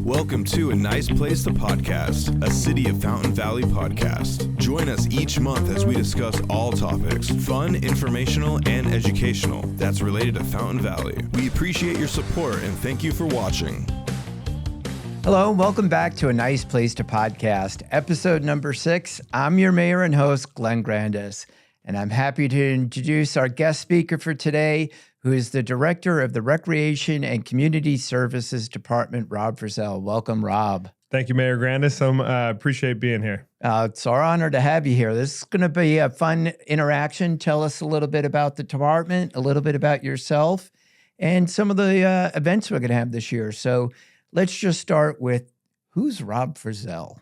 Welcome to A Nice Place to Podcast, a City of Fountain Valley podcast. Join us each month as we discuss all topics, fun, informational, and educational, that's related to Fountain Valley. We appreciate your support and thank you for watching. Hello, and welcome back to A Nice Place to Podcast, episode number 6. I'm your mayor and host, Mayor Grandis, and I'm happy to introduce our guest speaker for today, who is the Director of the Recreation and Community Services Department, Rob Frizzelle. Welcome, Rob. Thank you, Mayor Grandis. I appreciate being here. It's our honor to have you here. This is going to be a fun interaction. Tell us a little bit about the department, a little bit about yourself, and some of the events we're going to have this year. So let's just start with, who's Rob Frizzelle?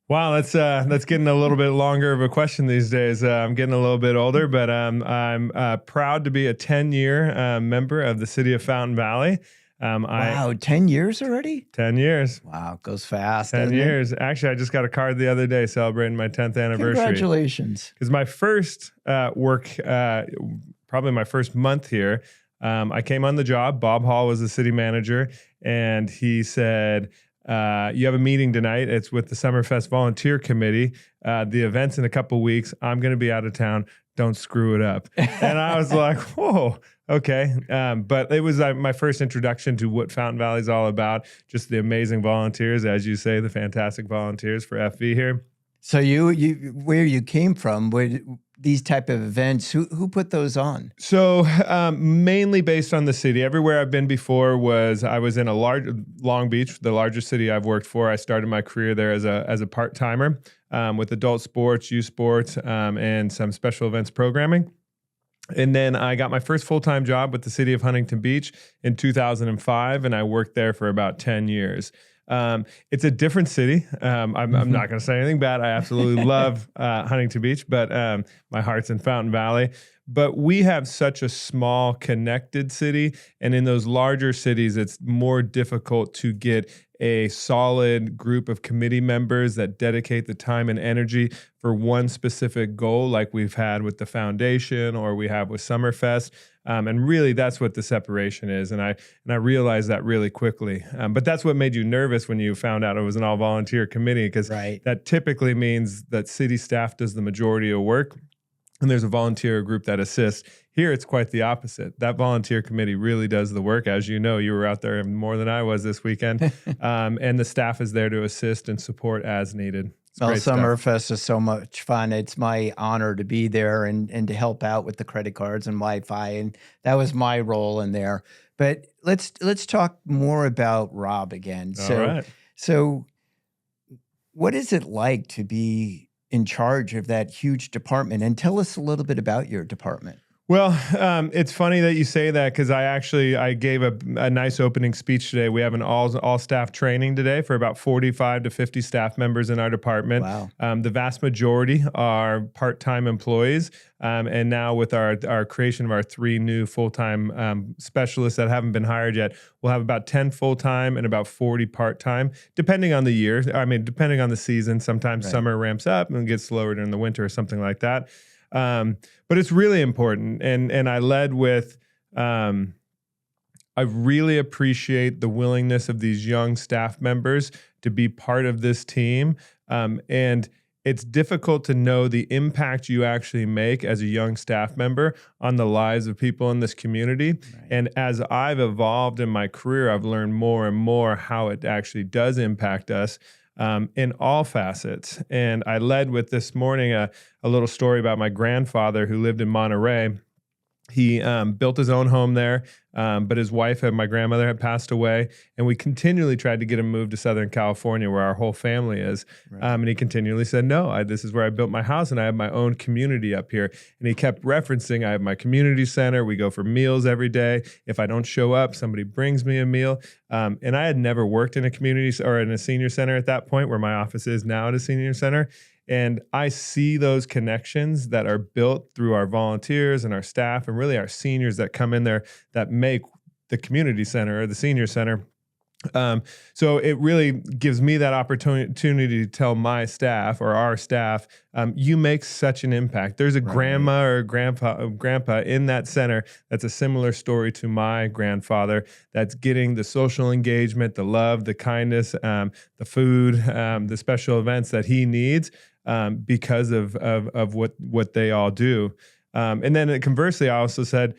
Wow, that's getting a little bit longer of a question these days. I'm getting a little bit older, but I'm proud to be a 10-year member of the City of Fountain Valley. Wow, 10 years already? 10 years. Wow, it goes fast. 10 years. Actually, I just got a card the other day celebrating my 10th anniversary. Congratulations. Because my first probably my first month here, I came on the job. Bob Hall was the city manager, and he said, you have a meeting tonight. It's with the Summerfest Volunteer Committee. The event's in a couple weeks. I'm going to be out of town. Don't screw it up. And I was like, whoa, okay. But it was my first introduction to what Fountain Valley is all about. Just the amazing volunteers, as you say, the fantastic volunteers for FV here. So you where you came from, these type of events, who put those on? So mainly based on the city. Everywhere I've been before I was in a Long Beach, the largest city I've worked for. I started my career there as a part-timer with adult sports, youth sports, and some special events programming. And then I got my first full-time job with the city of Huntington Beach in 2005, and I worked there for about 10 years. It's a different city. I'm not going to say anything bad. I absolutely love Huntington Beach, but my heart's in Fountain Valley. But we have such a small, connected city, and in those larger cities, it's more difficult to get a solid group of committee members that dedicate the time and energy for one specific goal, like we've had with the foundation or we have with Summerfest. And really, that's what the separation is. And I realized that really quickly. But that's what made you nervous when you found out it was an all-volunteer committee, because that typically means that city staff does the majority of work, and there's a volunteer group that assists. Here, it's quite the opposite. That volunteer committee really does the work. As you know, you were out there more than I was this weekend. And the staff is there to assist and support as needed. Well, Summerfest is so much fun. It's my honor to be there and to help out with the credit cards and Wi-Fi, and that was my role in there. But let's talk more about Rob again. So what is it like to be in charge of that huge department? And tell us a little bit about your department. Well, it's funny that you say that, because I gave a nice opening speech today. We have an all staff training today for about 45 to 50 staff members in our department. Wow. The vast majority are part-time employees. And now with our creation of our 3 new full-time specialists that haven't been hired yet, we'll have about 10 full-time and about 40 part-time, depending on the year. I mean, depending on the season. Sometimes summer ramps up and gets slower during the winter or something like that. But it's really important. And I led with, I really appreciate the willingness of these young staff members to be part of this team. And it's difficult to know the impact you actually make as a young staff member on the lives of people in this community. Right. And as I've evolved in my career, I've learned more and more how it actually does impact us. In all facets. And I led with this morning a little story about my grandfather who lived in Monterey. He built his own home there, but his wife and my grandmother had passed away, and we continually tried to get him moved to Southern California, where our whole family is. Right. And he continually said, no, this is where I built my house, and I have my own community up here. And he kept referencing, I have my community center. We go for meals every day. If I don't show up, somebody brings me a meal. And I had never worked in a community or in a senior center at that point, where my office is now at a senior center. And I see those connections that are built through our volunteers and our staff and really our seniors that come in there that make the community center or the senior center So it really gives me that opportunity to tell my staff or our staff, you make such an impact. There's a grandma or a grandpa in that center that's a similar story to my grandfather, that's getting the social engagement, the love, the kindness, the food, the special events that he needs because of what they all do. And then conversely, I also said,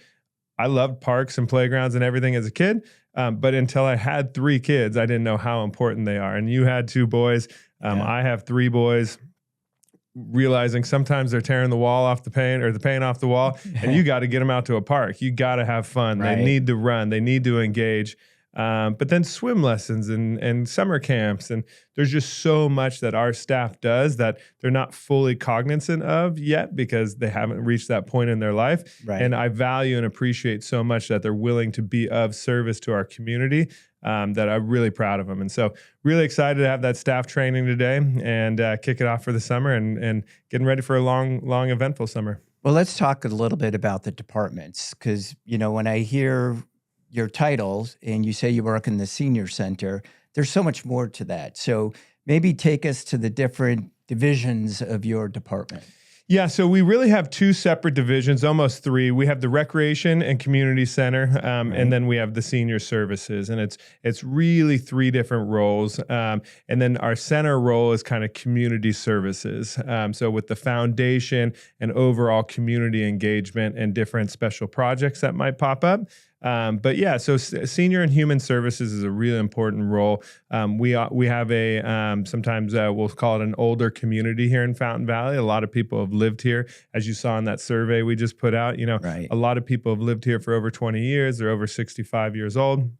I loved parks and playgrounds and everything as a kid. But until I had 3 kids, I didn't know how important they are. And you had 2 boys. I have 3 boys. Realizing sometimes they're tearing the wall off the paint or the paint off the wall, and you got to get them out to a park. You got to have fun. They need to run. They need to engage. But then swim lessons and summer camps. And there's just so much that our staff does that they're not fully cognizant of yet because they haven't reached that point in their life. And I value and appreciate so much that they're willing to be of service to our community, that I'm really proud of them. And so really excited to have that staff training today and kick it off for the summer and getting ready for a long, eventful summer. Well, let's talk a little bit about the departments because, when I hear your titles and you say you work in the senior center, there's so much more to that. So maybe take us to the different divisions of your department. Yeah, so we really have 2 separate divisions, almost 3. We have the recreation and community center, and then we have the senior services, and it's really 3 different roles. And then our center role is kind of community services. So with the foundation and overall community engagement and different special projects that might pop up. But yeah, so senior and human services is a really important role. We have a sometimes we'll call it an older community here in Fountain Valley. A lot of people have lived here, as you saw in that survey we just put out. A lot of people have lived here for over 20 years. They're over 65 years old.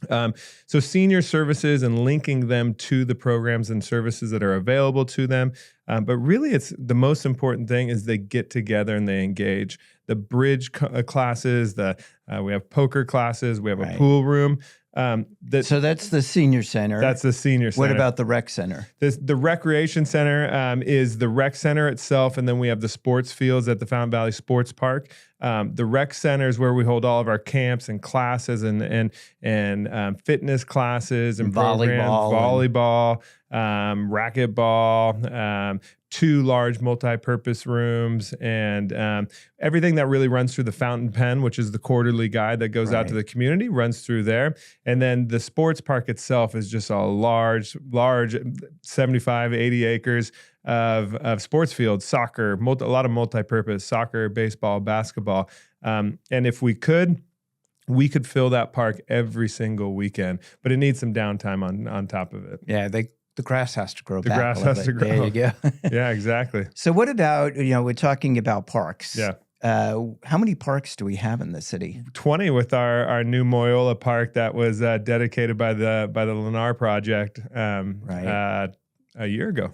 So senior services and linking them to the programs and services that are available to them. But really, it's the most important thing is they get together and they engage. The bridge classes, we have poker classes, we have a pool room. So that's the senior center. That's the senior center. What about the rec center? The recreation center is the rec center itself, and then we have the sports fields at the Fountain Valley Sports Park. The rec center is where we hold all of our camps and classes and fitness classes and volleyball, racquetball, 2 large multi-purpose rooms, and everything that really runs through the Fountain Pen, which is the quarterly guide that goes out to the community, runs through there. And then the sports park itself is just a large 75, 80 acres of sports fields, soccer, a lot of multi-purpose, soccer, baseball, basketball. And if we could fill that park every single weekend, but it needs some downtime on top of it. Yeah, the grass has to grow back. The grass has to grow. There you go. Yeah, exactly. So what about, we're talking about parks. Yeah. How many parks do we have in the city? 20 with our new Moyola Park that was dedicated by the Lennar Project a year ago.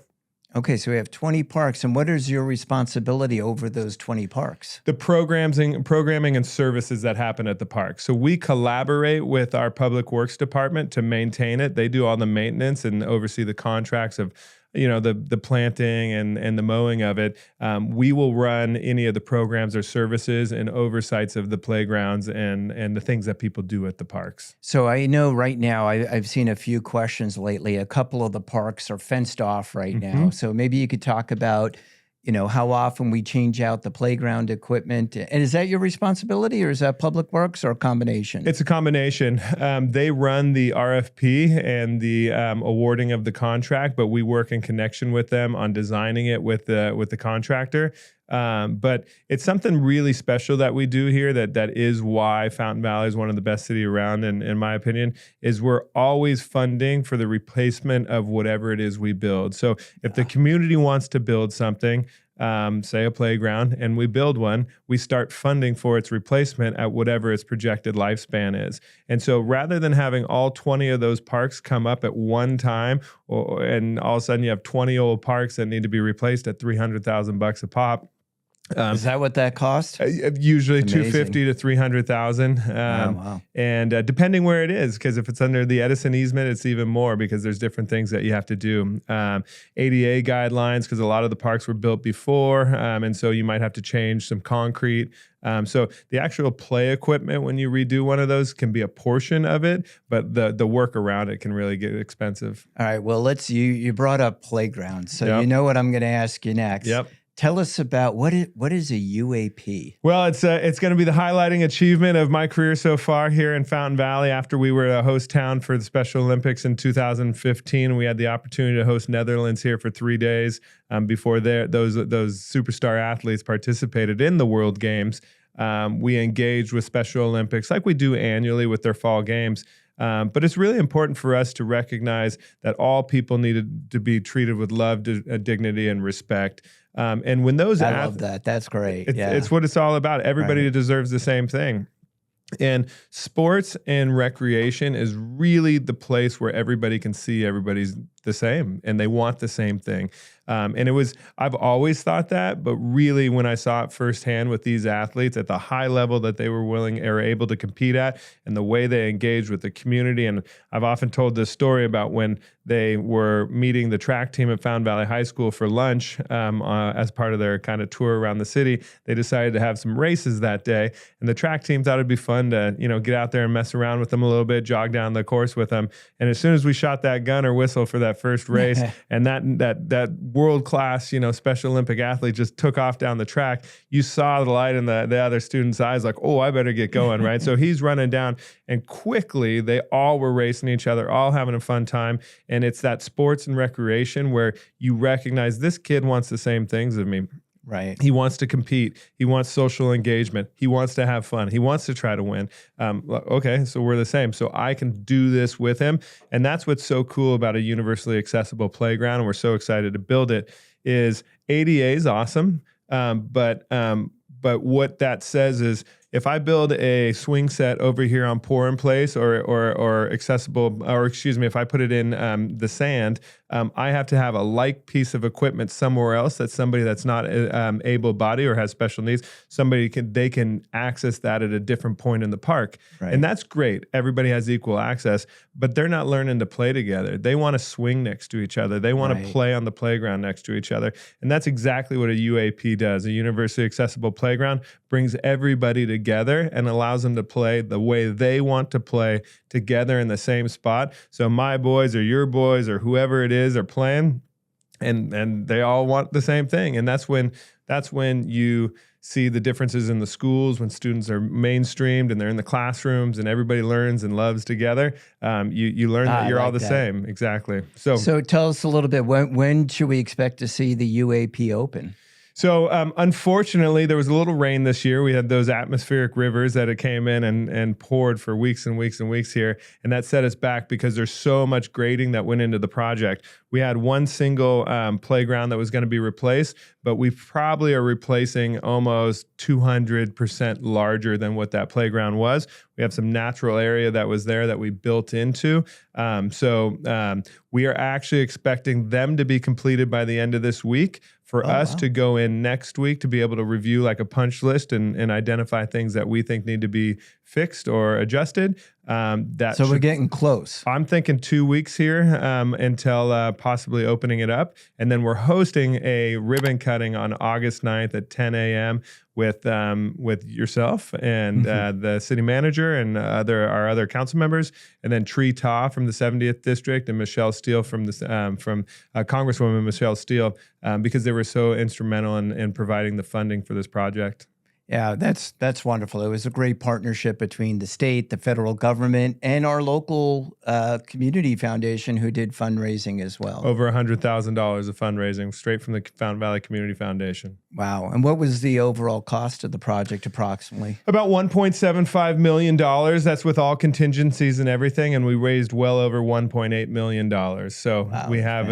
Okay, so we have 20 parks. And what is your responsibility over those 20 parks? The programming and services that happen at the park. So we collaborate with our Public Works Department to maintain it. They do all the maintenance and oversee the contracts of the planting and the mowing of it. We will run any of the programs or services and oversights of the playgrounds and the things that people do at the parks. So I know right now, I've seen a few questions lately. A couple of the parks are fenced off right now. So maybe you could talk about, how often we change out the playground equipment. And is that your responsibility or is that Public Works or a combination? It's a combination. They run the RFP and the awarding of the contract, but we work in connection with them on designing it with the contractor. But it's something really special that we do here that is why Fountain Valley is one of the best cities around, in my opinion, is we're always funding for the replacement of whatever it is we build. So if the community wants to build something, say a playground, and we build one, we start funding for its replacement at whatever its projected lifespan is. And so rather than having all 20 of those parks come up at one time, and all of a sudden you have 20 old parks that need to be replaced at $300,000 a pop, Is that what that cost? Usually It's amazing. 250 to 300,000. Wow. And depending where it is, because if it's under the Edison easement, it's even more because there's different things that you have to do. ADA guidelines, because a lot of the parks were built before. And so you might have to change some concrete. So the actual play equipment, when you redo one of those, can be a portion of it, but the work around it can really get expensive. All right. Well, you brought up playgrounds. So Yep. you know what I'm going to ask you next. Yep. Tell us about what is a UAP? Well, it's going to be the highlighting achievement of my career so far here in Fountain Valley. After we were a host town for the Special Olympics in 2015, we had the opportunity to host Netherlands here for 3 days before those superstar athletes participated in the World Games. We engaged with Special Olympics like we do annually with their fall games. But it's really important for us to recognize that all people needed to be treated with love, dignity, and respect. And when those I love that. That's great. It's what it's all about. Everybody deserves the same thing. And sports and recreation is really the place where everybody can see everybody's the same and they want the same thing. And I've always thought that, but really when I saw it firsthand with these athletes at the high level that they were willing or able to compete at and the way they engaged with the community. And I've often told this story about when they were meeting the track team at Fountain Valley High School for lunch as part of their kind of tour around the city. They decided to have some races that day. And the track team thought it'd be fun to, get out there and mess around with them a little bit, jog down the course with them. And as soon as we shot that gun or whistle for that first race and that world-class, Special Olympic athlete just took off down the track, you saw the light in the other student's eyes like, oh, I better get going, right? So he's running down and quickly they all were racing each other, all having a fun time. And it's that sports and recreation where you recognize this kid wants the same things as me. Right. He wants to compete. He wants social engagement. He wants to have fun. He wants to try to win. Okay, so we're the same. So I can do this with him. And that's what's so cool about a universally accessible playground. And we're so excited to build it is ADA is awesome. But what that says is if I build a swing set over here on pour in place or accessible, or excuse me, if I put it in the sand, I have to have a like piece of equipment somewhere else that somebody that's not able-bodied or has special needs, they can access that at a different point in the park. Right. And that's great. Everybody has equal access, but they're not learning to play together. They want to swing next to each other. They want to play on the playground next to each other. And that's exactly what a UAP does. A universally accessible playground brings everybody together and allows them to play the way they want to play together in the same spot. So my boys or your boys or whoever it is are playing and they all want the same thing. And that's when you see the differences in the schools when students are mainstreamed and they're in the classrooms and everybody learns and loves together. You learn that you're all the same. Exactly. So tell us a little bit, when should we expect to see the UAP open? So unfortunately, there was a little rain this year. We had those atmospheric rivers that it came in and poured for weeks and weeks and weeks here. And that set us back because there's so much grading that went into the project. We had one single playground that was going to be replaced, but we probably are replacing almost 200% larger than what that playground was. We have some natural area that was there that we built into. So we are actually expecting them to be completed by the end of this week. For us to go in next week to be able to review like a punch list and identify things that we think need to be fixed or adjusted. So we're getting close. I'm thinking 2 weeks here until possibly opening it up. And then we're hosting a ribbon cutting on August 9th at 10 a.m. with yourself and the city manager and our other council members, and then Tree Ta from the 70th District and Michelle Steele from Congresswoman Michelle Steele, because they were so instrumental in providing the funding for this project. Yeah, that's wonderful. It was a great partnership between the state, the federal government, and our local community foundation who did fundraising as well. Over $100,000 of fundraising straight from the Fountain Valley Community Foundation. Wow. And what was the overall cost of the project approximately? About $1.75 million. That's with all contingencies and everything. And we raised well over $1.8 million. So we have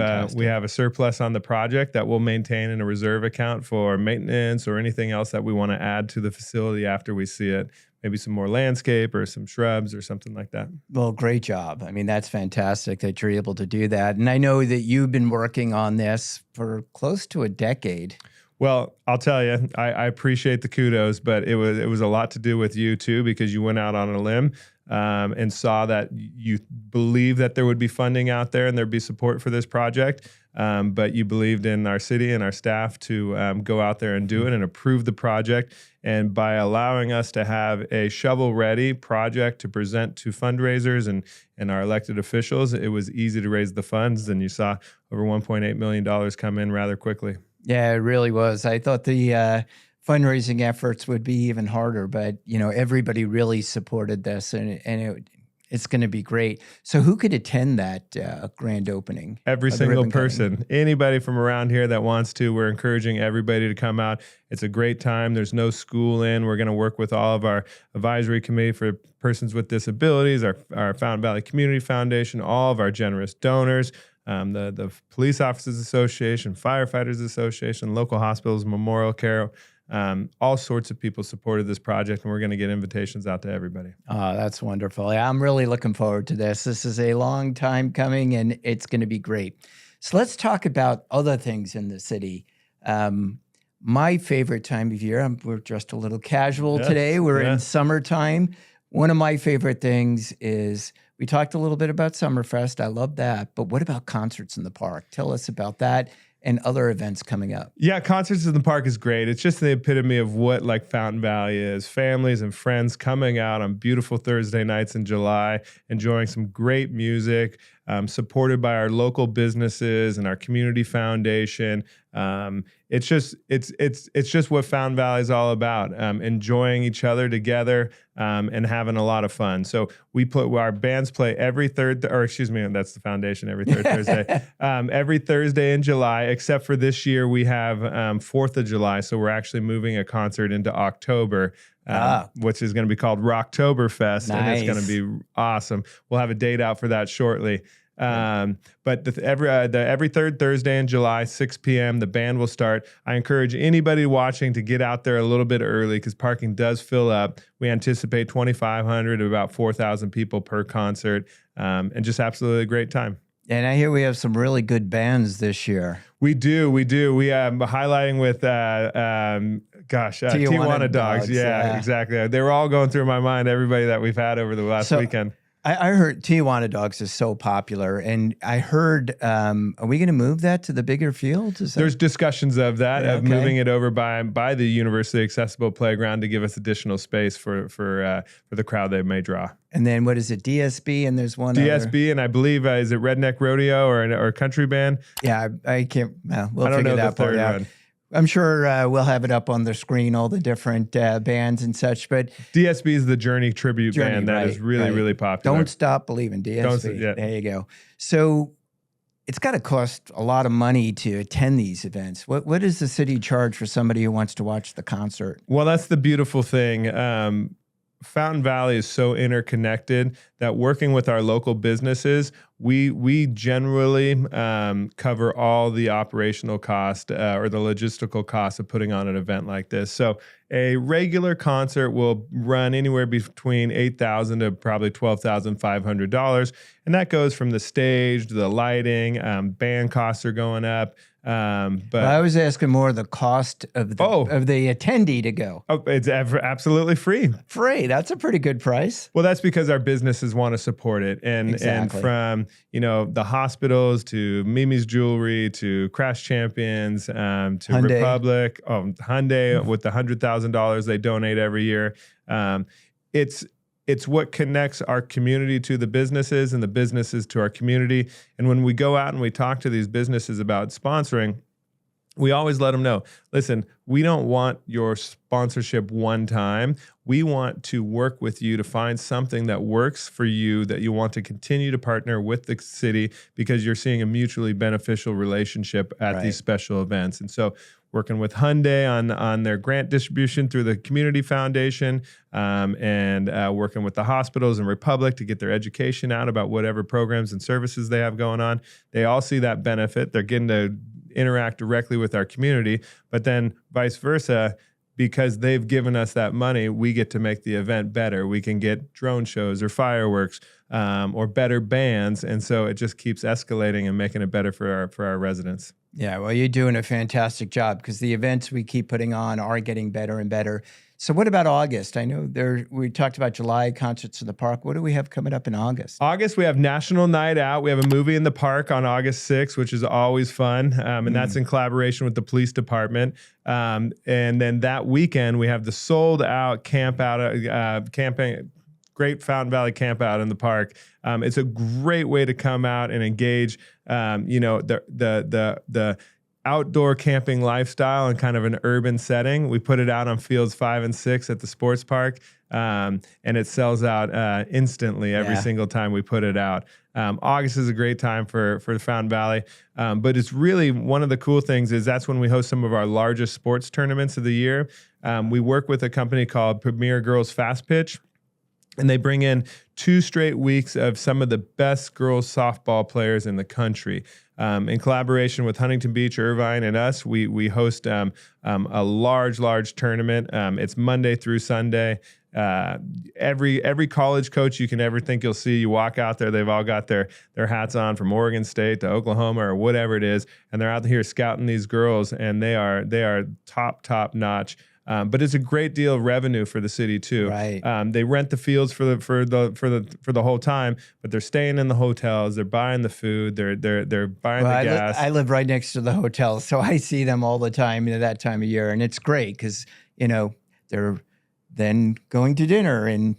a surplus on the project that we'll maintain in a reserve account for maintenance or anything else that we want to add to the facility after we see it. Maybe some more landscape or some shrubs or something like that. Well, great job. I mean, that's fantastic that you're able to do that. And I know that you've been working on this for close to a decade. Well, I'll tell you, I appreciate the kudos, but it was a lot to do with you too, because you went out on a limb and saw that you believe that there would be funding out there and there'd be support for this project. But you believed in our city and our staff to go out there and do it and approve the project. And by allowing us to have a shovel-ready project to present to fundraisers and our elected officials, it was easy to raise the funds. And you saw over $1.8 million come in rather quickly. Yeah, it really was. I thought the fundraising efforts would be even harder, but everybody really supported this, and it's going to be great. So, who could attend that grand opening? Every single person, anybody from around here that wants to. We're encouraging everybody to come out. It's a great time. There's no school in. We're going to work with all of our advisory committee for persons with disabilities, our Fountain Valley Community Foundation, all of our generous donors. The Police Officers Association, Firefighters Association, local hospitals, Memorial Care, all sorts of people supported this project, and we're going to get invitations out to everybody. Oh, that's wonderful. Yeah, I'm really looking forward to this. This is a long time coming, and it's going to be great. So let's talk about other things in the city. My favorite time of year, we're just a little casual today. We're in summertime. One of my favorite things is we talked a little bit about Summerfest. I love that. But what about concerts in the park? Tell us about that and other events coming up. Yeah, concerts in the park is great. It's just the epitome of what like Fountain Valley is. Families and friends coming out on beautiful Thursday nights in July, enjoying some great music, supported by our local businesses and our community foundation. It's just what Fountain Valley is all about. Enjoying each other together and having a lot of fun. So our bands play every that's the foundation every third Thursday. Every Thursday in July, except for this year we have 4th of July. So we're actually moving a concert into October. Which is going to be called Rocktoberfest, and it's going to be awesome. We'll have a date out for that shortly. But every third Thursday in July, 6 p.m., the band will start. I encourage anybody watching to get out there a little bit early because parking does fill up. We anticipate 2,500 to about 4,000 people per concert, and just absolutely a great time. And I hear we have some really good bands this year. We do. We highlighting with Tijuana Dogs. Yeah, exactly. They were all going through my mind. Everybody that we've had over the last weekend. I heard Tijuana Dogs is so popular, and I heard, are we going to move that to the bigger field? There's discussions of that, of moving it over by the University Accessible Playground to give us additional space for the crowd they may draw. And then what is it, DSB, and there's one DSB, and I believe, is it Redneck Rodeo or a country band? Yeah, I can't, we'll figure that part out. One. I'm sure we'll have it up on the screen, all the different bands and such. But DSB is the Journey tribute band that is really popular. Don't Stop Believing, DSB. There you go. So it's got to cost a lot of money to attend these events. What does the city charge for somebody who wants to watch the concert? Well, that's the beautiful thing. Fountain Valley is so interconnected that working with our local businesses, we generally cover all the operational cost or the logistical cost of putting on an event like this. So a regular concert will run anywhere between $8,000 to probably $12,500, and that goes from the stage to the lighting. Band costs are going up. But I was asking more the cost of the attendee to go. Oh, it's absolutely free. Free. That's a pretty good price. Well, that's because our businesses want to support it. And from, the hospitals to Mimi's Jewelry to Crash Champions to Hyundai. Republic, Hyundai with the $100,000 they donate every year. It's what connects our community to the businesses and the businesses to our community. And when we go out and we talk to these businesses about sponsoring, we always let them know, listen, we don't want your sponsorship one time. We want to work with you to find something that works for you, that you want to continue to partner with the city because you're seeing a mutually beneficial relationship at these special events. And so working with Hyundai on their grant distribution through the Community Foundation, and working with the hospitals and Republic to get their education out about whatever programs and services they have going on. They all see that benefit. They're getting to interact directly with our community, but then vice versa, because they've given us that money, we get to make the event better. We can get drone shows or fireworks. or better bands. And so it just keeps escalating and making it better for our residents. Yeah, well, you're doing a fantastic job because the events we keep putting on are getting better and better. So what about August? I know we talked about July concerts in the park. What do we have coming up in August? August, we have National Night Out. We have a movie in the park on August 6th, which is always fun. And that's in collaboration with the police department. And then that weekend, we have the sold out camping, great Fountain Valley camp out in the park. It's a great way to come out and engage, the outdoor camping lifestyle in kind of an urban setting. We put it out on fields 5 and 6 at the sports park, and it sells out instantly every single time we put it out. August is a great time for the Fountain Valley, but it's really one of the cool things is that's when we host some of our largest sports tournaments of the year. We work with a company called Premier Girls Fast Pitch, and they bring in 2 straight weeks of some of the best girls softball players in the country. In collaboration with Huntington Beach, Irvine, and us, we host a large tournament. It's Monday through Sunday. Every college coach you can ever think you'll see, you walk out there, they've all got their hats on from Oregon State to Oklahoma or whatever it is, and they're out here scouting these girls, and they are top notch. But it's a great deal of revenue for the city too. Right. They rent the fields for the whole time, but they're staying in the hotels. They're buying the food. They're buying the gas. I live right next to the hotel, so I see them all the time at that time of year, and it's great because they're then going to dinner and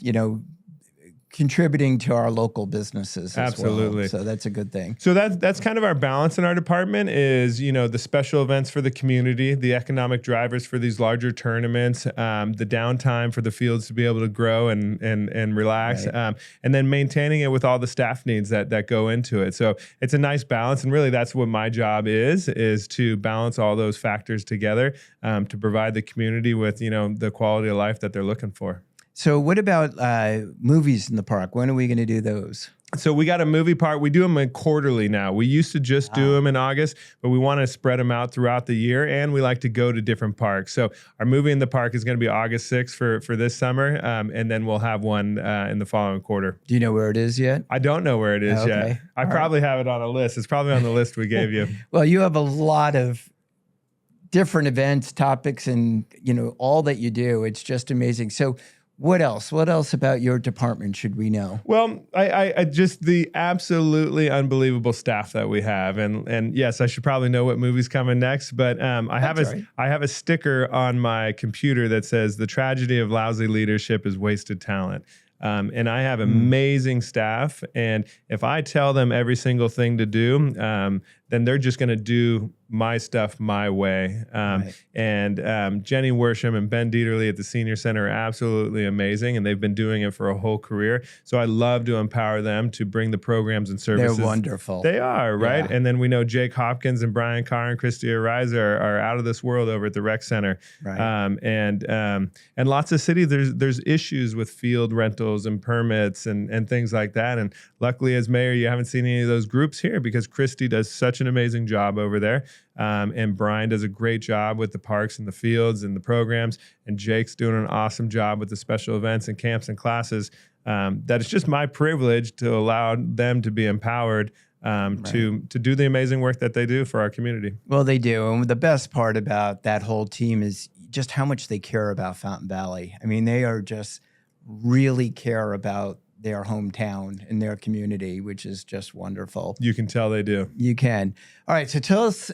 contributing to our local businesses as Absolutely. well. So that's a good thing. So that's kind of our balance in our department is, the special events for the community, the economic drivers for these larger tournaments, the downtime for the fields to be able to grow and relax, Right. And then maintaining it with all the staff needs that go into it. So it's a nice balance. And really that's what my job is to balance all those factors together, to provide the community with, the quality of life that they're looking for. So what about movies in the park? When are we going to do those? So we got a movie park. We do them quarterly now. We used to just do them in August, but we want to spread them out throughout the year, and we like to go to different parks. So our movie in the park is going to be August 6th for this summer, and then we'll have one in the following quarter. Do you know where it is yet? I don't know where it is yet. I probably have it on a list. It's probably on the list we gave you. Well, you have a lot of different events, topics, and all that you do. It's just amazing. So what else? What else about your department should we know? Well, I just the absolutely unbelievable staff that we have, and yes, I should probably know what movie's coming next, but I have a sticker on my computer that says the tragedy of lousy leadership is wasted talent. And I have amazing staff, and if I tell them every single thing to do, then they're just going to do my stuff my way. Right. And Jenny Worsham and Ben Dieterle at the Senior Center are absolutely amazing, and they've been doing it for a whole career. So I love to empower them to bring the programs and services. They're wonderful. They are, right? Yeah. And then we know Jake Hopkins and Brian Carr and Christy Ariza are out of this world over at the Rec Center. Right. And lots of cities, there's issues with field rentals and permits and things like that. And luckily, as mayor, you haven't seen any of those groups here because Christy does such an amazing job over there. And Brian does a great job with the parks and the fields and the programs. And Jake's doing an awesome job with the special events and camps and classes. That it's just my privilege to allow them to be empowered to do the amazing work that they do for our community. Well, they do. And the best part about that whole team is just how much they care about Fountain Valley. I mean, they are just really care about their hometown and their community, which is just wonderful. You can tell they do. You can. All right. So tell us,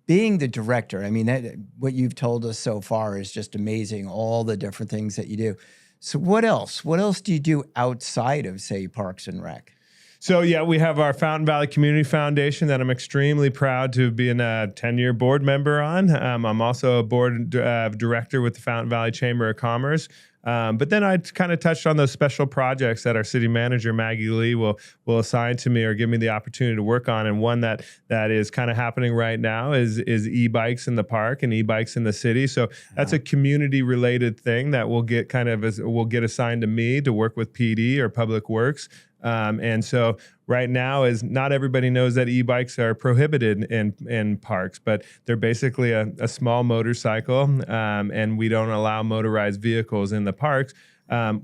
being the director, I mean, what you've told us so far is just amazing, all the different things that you do. So what else? What else do you do outside of, say, Parks and Rec? So, yeah, we have our Fountain Valley Community Foundation that I'm extremely proud to be a 10-year board member on. I'm also a board director with the Fountain Valley Chamber of Commerce. But then I kind of touched on those special projects that our city manager, Maggie Lee, will assign to me or give me the opportunity to work on. And one that is kind of happening right now is e-bikes in the park and e-bikes in the city. So that's a community-related thing that will get assigned to me to work with PD or Public Works. And so right now is not everybody knows that e-bikes are prohibited in parks, but they're basically a small motorcycle, and we don't allow motorized vehicles in the parks.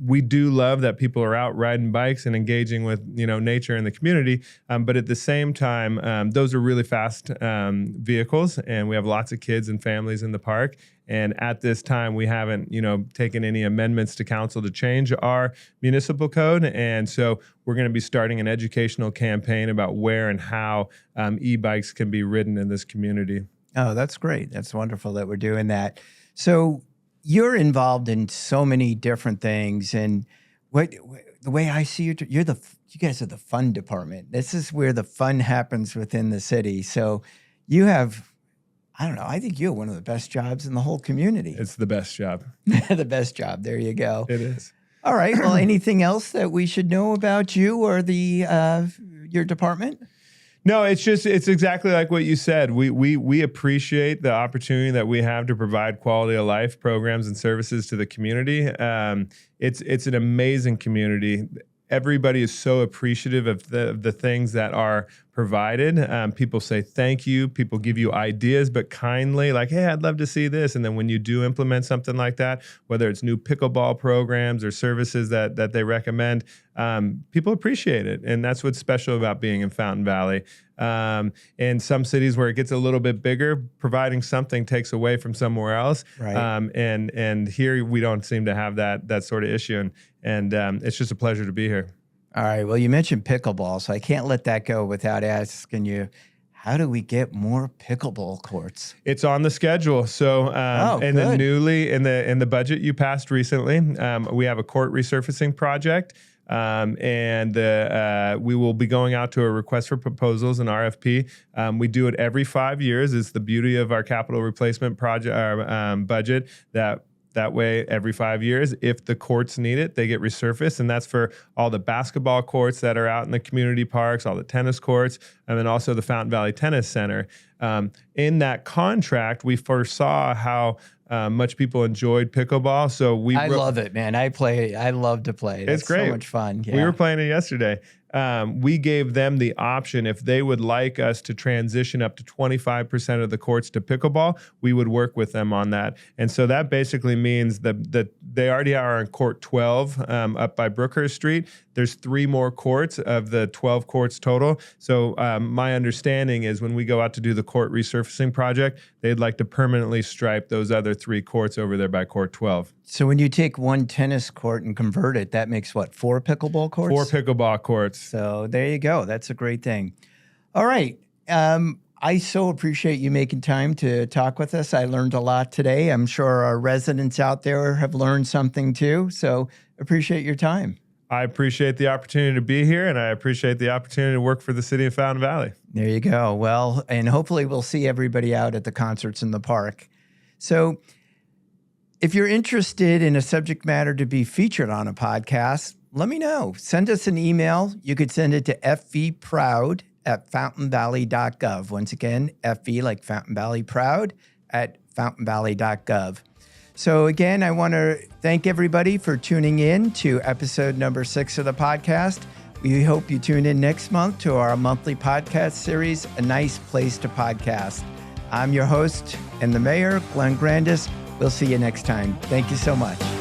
We do love that people are out riding bikes and engaging with, nature and the community. But at the same time, those are really fast vehicles, and we have lots of kids and families in the park. And at this time, we haven't, taken any amendments to council to change our municipal code. And so we're going to be starting an educational campaign about where and how e-bikes can be ridden in this community. Oh, that's great. That's wonderful that we're doing that. So you're involved in so many different things. And the way I see you, you guys are the fun department. This is where the fun happens within the city. So you have, I don't know, I think you have one of the best jobs in the whole community. It's the best job. The best job. There you go. It is. All right. Well, anything else that we should know about you or your department? No, it's exactly like what you said. We appreciate the opportunity that we have to provide quality of life programs and services to the community. It's an amazing community. Everybody is so appreciative of the things that are provided. People say thank you. People give you ideas, but kindly, like, hey, I'd love to see this. And then when you do implement something like that, whether it's new pickleball programs or services that they recommend, people appreciate it. And that's what's special about being in Fountain Valley. In some cities where it gets a little bit bigger, providing something takes away from somewhere else. Right. And here we don't seem to have that sort of issue. And it's just a pleasure to be here. All right. Well, you mentioned pickleball, so I can't let that go without asking you, how do we get more pickleball courts? It's on the schedule. So, in the budget you passed recently, we have a court resurfacing project. We will be going out to a request for proposals, an RFP. We do it every 5 years. It's the beauty of our capital replacement project, budget, that way, every 5 years, if the courts need it, they get resurfaced. And that's for all the basketball courts that are out in the community parks, all the tennis courts, and then also the Fountain Valley Tennis Center. In that contract, we foresaw how much people enjoyed pickleball. So I love it, man. I love to play. It's great. So much fun. Yeah. We were playing it yesterday. We gave them the option, if they would like us to transition up to 25% of the courts to pickleball, we would work with them on that. And so that basically means that they already are on court 12 up by Brookhurst Street. There's 3 more courts of the 12 courts total. So my understanding is when we go out to do the court resurfacing project, they'd like to permanently stripe those other 3 courts over there by court 12. So when you take one tennis court and convert it, that makes what, 4 pickleball courts? 4 pickleball courts. So there you go. That's a great thing. All right. I so appreciate you making time to talk with us. I learned a lot today. I'm sure our residents out there have learned something too. So appreciate your time. I appreciate the opportunity to be here, and I appreciate the opportunity to work for the city of Fountain Valley. There you go. Well, and hopefully we'll see everybody out at the concerts in the park. So if you're interested in a subject matter to be featured on a podcast, let me know. Send us an email. You could send it to fvproud@fountainvalley.gov. Once again, FV like Fountain Valley Proud @fountainvalley.gov. So again, I want to thank everybody for tuning in to episode number 6 of the podcast. We hope you tune in next month to our monthly podcast series, A Nice Place to Podcast. I'm your host and the mayor, Glenn Grandis. We'll see you next time. Thank you so much.